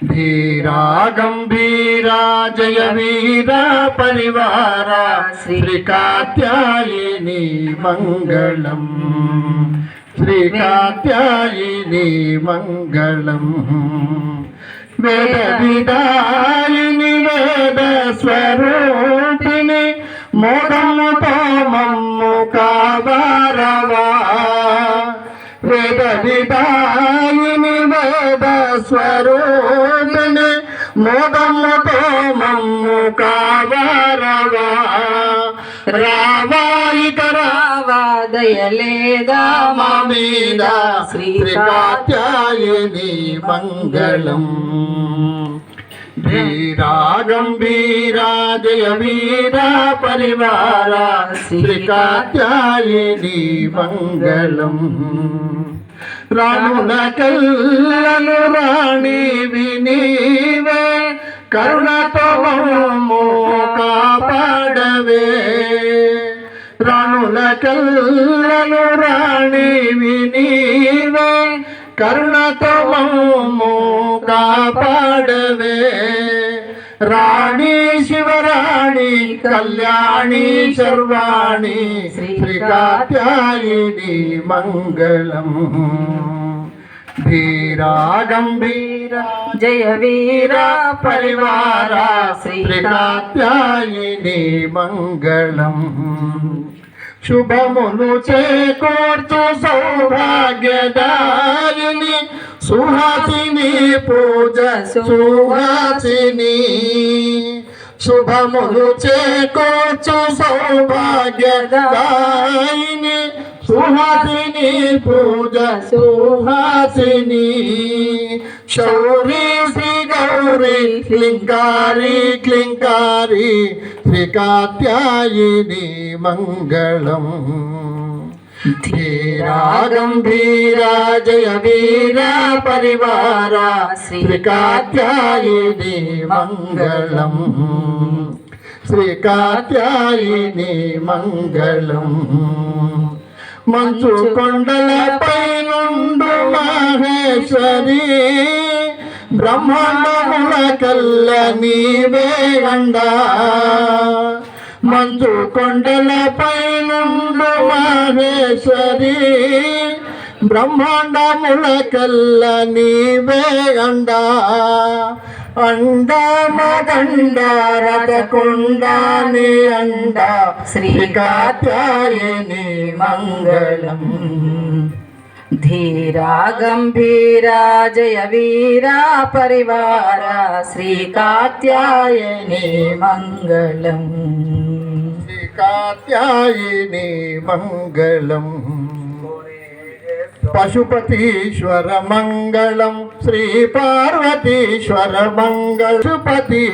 धीरा गंभीरा जय वीरा परिवारा श्री कात्यायिनी मंगलम श्री कात्यायिनी मंगलम वेद विदायिनी वेद स्वरूपिणी मोदमुतो मम्मु कावारवा वेद विदायिनी वेद स्वरूपिणी मोदमुतो मम्मु कावारवा रावाయిక రావా దయలేదా మా మీద శ్రీ కాత్యాయని మంగళం ధీరా గంభీరా జయ వీరా పరివారా శ్రీ కాత్యాయని మంగళం రాణుల కల్లను రాణి వినీవే కరుణతో మమ్ము కాపాడవే రాణుల కల్లను రాణి వినీవే కరుణతో మమ్ము కాపాడవే రాణి శివరాణి కళ్యాణి శర్వాణి శ్రీ కాత్యాయని మంగళం धीरा गंभीरा जय वीरा परिवारा श्री कात्यायिनी मंगलम शुभमुनु చేకూర్చు సౌభాగ్యదాయిని సుహాసిని పూజ సుహాసిని శుభములు చేకూర్చు సౌభాగ్యదాయిని సుహాసిని పూజ సుహాసిని శౌరి శ్రీ గౌరీ క్లింకారి క్లింకారి శ్రీ కాత్యాయని మంగళం ధీరా గంభీరా జయ వీరా పరివారా శ్రీ కాత్యాయని మంగళం శ్రీ కాత్యాయని మంగళం మంచు కొండలపై నుండు మహేశ్వరి బ్రహ్మాండముల కల్ల నీవే అండా మంచు కొండలపై నుండు మహేశ్వరి బ్రహ్మాండముల కల్ల నీవే అండా అండా మదండ రథకుండాని అండా శ్రీ కాత్యాయని మంగళం धीरा गंभीरा जय वीरा परिवारा श्री कात्यायनी मंगलम श्री कात्यायनी मंगलम पशुपतीश्वर मंगलम श्री पार्वतीश्वर मंगल पशुपति